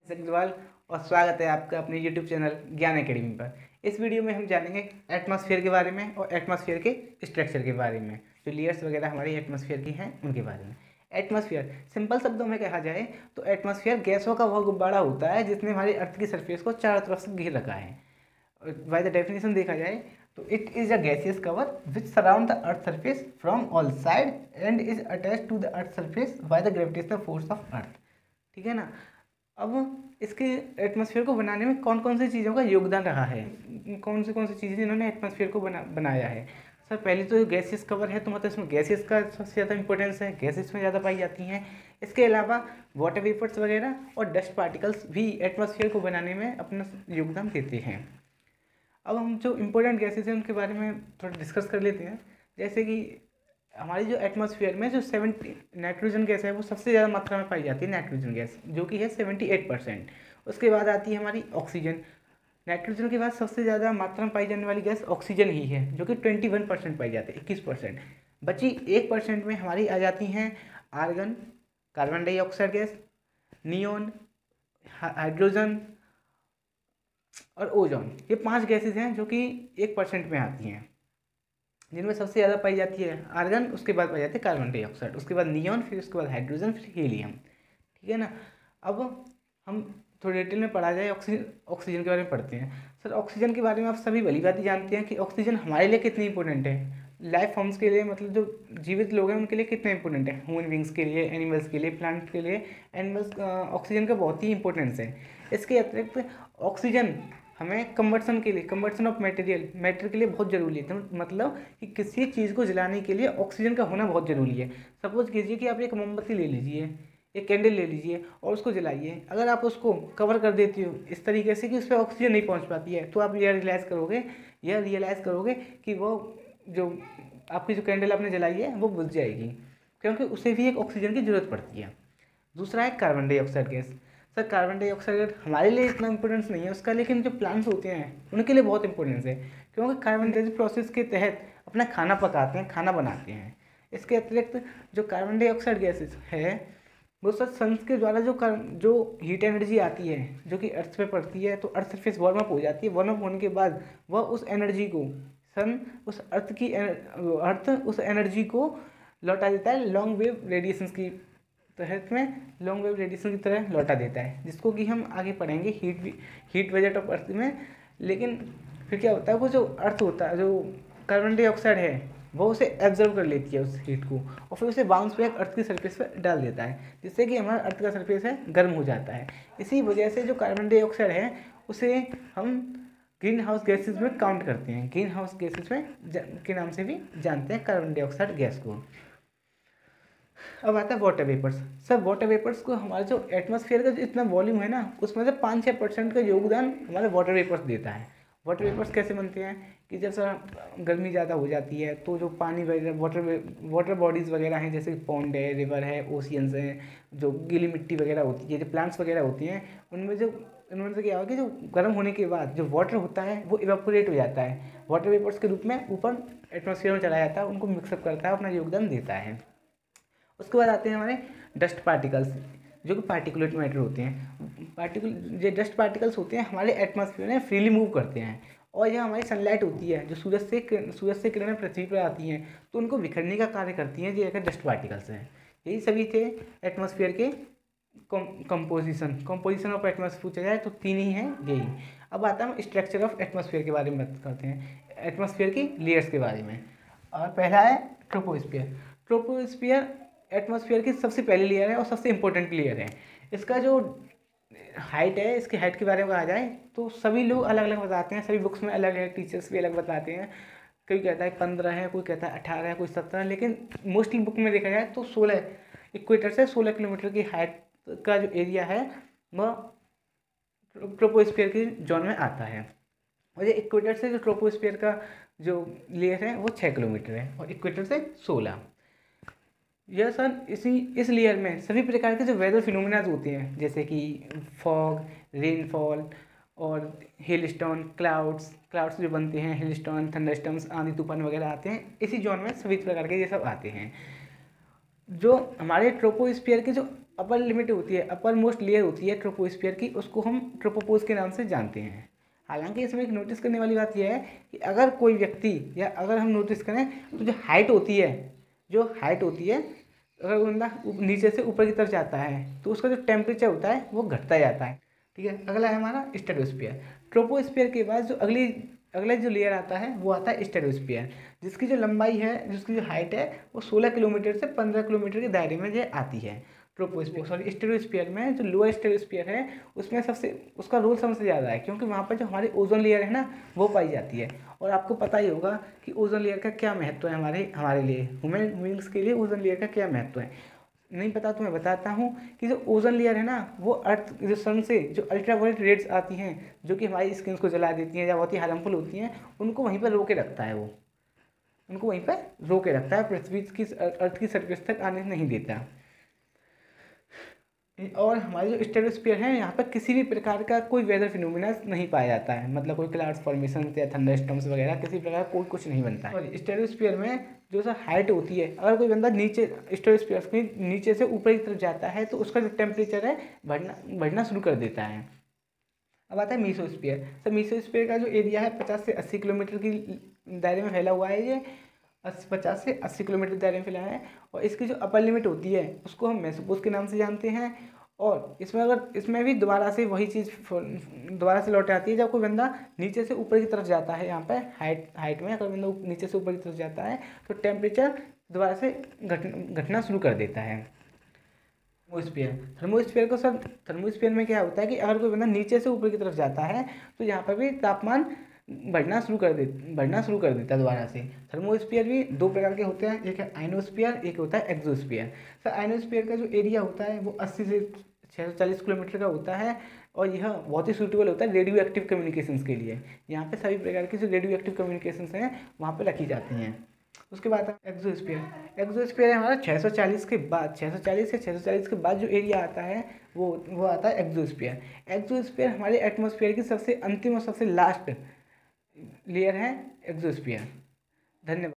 अग्रवाल और स्वागत है आपका अपने YouTube चैनल ज्ञान एकेडमी पर। इस वीडियो में हम जानेंगे एटमॉस्फेयर के बारे में और एटमॉस्फेयर के स्ट्रक्चर के बारे में, जो लेयर्स वगैरह हमारी एटमॉस्फेयर की हैं उनके बारे में। एटमॉस्फेयर सिंपल शब्दों में कहा जाए तो एटमॉस्फेयर गैसों का वह गुब्बारा होता है जिसने हमारी अर्थ की सरफेस को चारों तरफ से घेर रखा है। बाय द डेफिनेशन देखा जाए तो it is a gaseous cover which surround the earth surface from all side and is attached to the earth surface by the gravitational force of earth. ठीक है ना। अब इसके एटमॉस्फेयर को बनाने में कौन कौन सी चीज़ों का योगदान रहा है, कौन सी चीज़ें इन्होंने एटमॉस्फेयर को बनाया है। सर पहले तो गैसेस कवर है, तो मतलब इसमें गैसेस का सबसे ज़्यादा इंपॉर्टेंस है, गैसेस में ज़्यादा पाई जाती हैं। इसके अलावा वाटर वेपर्स वगैरह और डस्ट पार्टिकल्स भी एटमॉस्फेयर को बनाने में अपना योगदान देते हैं। अब हम जो इम्पोर्टेंट गैसेस हैं उनके बारे में थोड़ा डिस्कस कर लेते हैं। जैसे कि हमारी जो एटमॉस्फेयर में जो 70 नाइट्रोजन गैस है वो सबसे ज़्यादा मात्रा में पाई जाती है, नाइट्रोजन गैस जो कि है 78%। उसके बाद आती है हमारी ऑक्सीजन। नाइट्रोजन के बाद सबसे ज़्यादा मात्रा में पाई जाने वाली गैस ऑक्सीजन ही है जो कि 21% पाई जाती है, 21%। बची 1% में हमारी आ जाती हैं argon, carbon dioxide gas, neon, hydrogen और ओजोन। ये 5 गैसेज हैं जो कि 1% में आती हैं, जिनमें सबसे ज़्यादा पाई जाती है आर्गन, उसके बाद पाई जाती है कार्बन डाइऑक्साइड, उसके बाद नियॉन, फिर उसके बाद हाइड्रोजन, फिर हीलियम। ठीक है ना। अब हम थोड़ी डिटेल में पढ़ा जाए ऑक्सीजन के बारे में पढ़ते हैं। सर ऑक्सीजन के बारे में आप सभी भली बात जानते हैं कि ऑक्सीजन हमारे लिए कितनी इंपॉर्टेंट है, लाइफ फॉर्म्स के लिए, मतलब जो जीवित लोग हैं उनके लिए कितने इंपॉर्टेंट है, ह्यूमन बींग्स के लिए, एनिमल्स के लिए, प्लांट के लिए। एनिमल्स ऑक्सीजन का बहुत ही इंपॉर्टेंस है। इसके अतिरिक्त ऑक्सीजन हमें कन्वर्सन ऑफ मैटर के लिए बहुत ज़रूरी है। तो मतलब कि किसी चीज़ को जलाने के लिए ऑक्सीजन का होना बहुत ज़रूरी है। सपोज कीजिए कि आप एक मोमबत्ती ले लीजिए, एक कैंडल ले लीजिए और उसको जलाइए। अगर आप उसको कवर कर देती हो इस तरीके से कि उस पर ऑक्सीजन नहीं पहुंच पाती है, तो आप यह रियलाइज़ करोगे कि वो जो आपकी जो कैंडल आपने जलाई है वो बुझ जाएगी, क्योंकि उसे भी एक ऑक्सीजन की ज़रूरत पड़ती है। दूसरा है carbon dioxide gas. Sir carbon dioxide हमारे लिए इतना इंपॉर्टेंस नहीं है उसका, लेकिन जो प्लांट्स होते हैं उनके लिए बहुत इंपॉर्टेंस है, क्योंकि कार्बन डाइऑक्साइड प्रोसेस के तहत अपना खाना पकाते हैं, खाना बनाते हैं। इसके अतिरिक्त जो कार्बन डाइऑक्साइड गैसेस है वो सर सन के द्वारा जो हीट एनर्जी आती है जो कि अर्थ पे पड़ती है, तो अर्थ सरफेस वार्म अप हो जाती है। वार्म अप होने के बाद वह उस एनर्जी को अर्थ उस एनर्जी को लौटा देता है लॉन्ग वेव रेडिएशन की तहत में, लॉन्ग वेव रेडिएशन की तरह लौटा देता है, जिसको कि हम आगे पढ़ेंगे हीट बजट ऑफ अर्थ में। लेकिन फिर क्या होता है, वो जो अर्थ होता है, जो कार्बन डाइऑक्साइड है वो उसे एब्जर्व कर लेती है उस हीट को, और फिर उसे बाउंस बैक अर्थ की सरफेस पर डाल देता है, जिससे कि हमारा अर्थ का सरफेस है गर्म हो जाता है। इसी वजह से जो कार्बन डाइऑक्साइड है उसे हम ग्रीन हाउस गैसेज में काउंट करते हैं, ग्रीन हाउस गैसेज में के नाम से भी जानते हैं कार्बन डाइऑक्साइड गैस को। अब आता है water vapours. Sir water vapours को हमारे जो एटमॉस्फेयर का जो इतना वॉल्यूम है ना, उसमें से 5-6% का योगदान हमारे वाटर वेपर्स देता है। वाटर वेपर्स कैसे बनते हैं कि जब सर गर्मी ज़्यादा हो जाती है तो जो पानी वगैरह वाटर बॉडीज़ वगैरह हैं, जैसे पॉन्ड है, रिवर है, ओशियंस हैं, जो गीली मिट्टी वगैरह होती है, जो प्लांट्स वगैरह होती हैं, उनमें से क्या होगा कि जो गर्म होने के बाद जो वाटर होता है वो इवेपोरेट हो जाता है, वाटर वेपर्स के रूप में ऊपर एटमॉस्फेयर में चला जाता है, उनको मिक्सअप करता है, अपना योगदान देता है। उसके बाद आते हैं हमारे डस्ट पार्टिकल्स, जो कि पार्टिकुलेट मैटर होते हैं। ये डस्ट पार्टिकल्स होते हैं हमारे एटमॉस्फेयर में फ्रीली मूव करते हैं, और यह हमारी सनलाइट होती है जो सूरज से किरणें पृथ्वी पर आती हैं तो उनको बिखरने का कार्य करती हैं, ये डस्ट पार्टिकल्स हैं। यही सभी थे एटमॉस्फेयर के कंपोजिशन ऑफ एटमॉस्फेयर पूछा जाए तो 3 ही हैं यही। अब आता है स्ट्रक्चर ऑफ एटमॉस्फेयर के बारे में बात करते हैं, एटमॉस्फेयर की लेयर्स के बारे में। और पहला है ट्रोपोस्फियर। ट्रोपोस्फियर एटमॉस्फेयर की सबसे पहली लेयर है और सबसे इम्पोर्टेंट लेयर है। इसका जो हाइट है, इसकी हाइट के बारे में कहा जाए तो सभी लोग अलग अलग बताते हैं, सभी बुक्स में अलग अलग, टीचर्स भी अलग बताते हैं। कोई कहता है 15 है, कोई कहता है 18 है, कोई 17 है, लेकिन मोस्टली बुक में देखा जाए तो 16, इक्वेटर से 16 किलोमीटर की हाइट का जो एरिया है वह ट्रोपोस्फियर की जोन में आता है। और ये इक्वेटर से जो ट्रोपोस्फियर का जो लेयर है वो 6 किलोमीटर है, और इक्वेटर से 16। यह सर इस लेयर में सभी प्रकार के जो वेदर फिनोमिनाज होते हैं, जैसे कि फॉग, रेनफॉल और हेलस्टॉर्म, क्लाउड्स जो बनते हैं, हेलस्टॉर्म, थंडरस्टॉर्म्स, आंधी तूफान वगैरह आते हैं इसी जोन में, सभी प्रकार के ये सब आते हैं। जो हमारे ट्रोपोस्फियर के जो अपर लिमिट होती है, अपर मोस्ट लेयर होती है ट्रोपोस्फियर की, उसको हम ट्रोपोपोज के नाम से जानते हैं। हालांकि इसमें एक नोटिस करने वाली बात यह है कि अगर कोई व्यक्ति या अगर हम नोटिस करें तो जो हाइट होती है, अगर वो बंदा नीचे से ऊपर की तरफ जाता है तो उसका जो टेम्परेचर होता है वो घटता जाता है। ठीक है, अगला है हमारा स्ट्रेटोस्फीयर। ट्रोपोस्फीयर के बाद जो अगला जो लेयर आता है वो आता है स्ट्रेटोस्फीयर, जिसकी जो लंबाई है, जिसकी जो हाइट है वो 16 किलोमीटर से 15 किलोमीटर के दायरे में ये आती है। स्ट्रेटोस्फीयर में जो लोअर स्ट्रेटोस्फीयर है उसमें सबसे उसका रोल सबसे ज़्यादा है, क्योंकि वहाँ पर जो हमारी ओजोन लेयर है ना वो पाई जाती है। और आपको पता ही होगा कि ओजोन लेयर का क्या महत्व है हमारे लिए, ह्यूमन बीइंग्स के लिए ओजोन लेयर का क्या महत्व है। नहीं पता तो मैं बताता हूँ कि जो ओजोन लेयर है ना वो अर्थ जो सन से जो अल्ट्रावायलेट रेड्स आती हैं जो कि हमारी स्किन को जला देती हैं या बहुत ही हार्मफुल होती हैं, उनको वहीं पर रोके रखता है। वो उनको वहीं पर रोके रखता है, पृथ्वी की अर्थ की सरफेस तक आने नहीं देता। और हमारे जो स्ट्रेटोस्फीयर है यहाँ पर किसी भी प्रकार का कोई वेदर फिनोमिना नहीं पाया जाता है, मतलब कोई क्लाउड्स फॉर्मेशन या थंडरस्टॉर्म्स वगैरह किसी प्रकार कोई कुछ नहीं बनता है। और स्ट्रेटोस्फीयर में जो सा हाइट होती है, अगर कोई बंदा नीचे स्ट्रेटोस्फीयर के नीचे से ऊपर की तरफ जाता है तो उसका जो टेम्परेचर है बढ़ना शुरू कर देता है। अब आता है मीसोस्फीयर। सर मीसोस्फीयर का जो एरिया है 50 से 80 किलोमीटर की दायरे में फैला हुआ है। ये 50 से 80 किलोमीटर दायरे में फैला है। और इसकी जो अपर लिमिट होती है उसको हम मेसोपोज के नाम से जानते हैं। और इसमें भी दोबारा से वही चीज़ दोबारा से लौट आती है जब कोई बंदा नीचे से ऊपर की तरफ जाता है। यहाँ पर हाइट में अगर बंदा नीचे से ऊपर की तरफ जाता है तो टेम्परेचर दोबारा से घटना शुरू कर देता है। थर्मोस्फीयर में क्या होता है कि अगर कोई बंदा नीचे से ऊपर की तरफ जाता है तो यहाँ पर भी तापमान बढ़ना शुरू कर देता है दोबारा से। थर्मोस्फीयर भी दो प्रकार के होते हैं, एक है आइनोस्फीयर, एक होता है एक्सोस्फीयर। सर आइनोस्फीयर का जो एरिया होता है वो 80 से 640 किलोमीटर का होता है और यह बहुत ही सूटेबल होता है रेडियो एक्टिव कम्युनिकेशंस के लिए। यहाँ पे सभी प्रकार की जो रेडियो एक्टिव कम्युनिकेशंस हैं वहाँ पे रखी जाती हैं। उसके बाद एक्सोस्फीयर हमारा 640 के बाद 640 के बाद जो एरिया आता है वो आता है एक्सोस्फीयर हमारे एटमॉस्फेयर की सबसे अंतिम और सबसे लास्ट लेयर है एक्सोस्फीयर। धन्यवाद।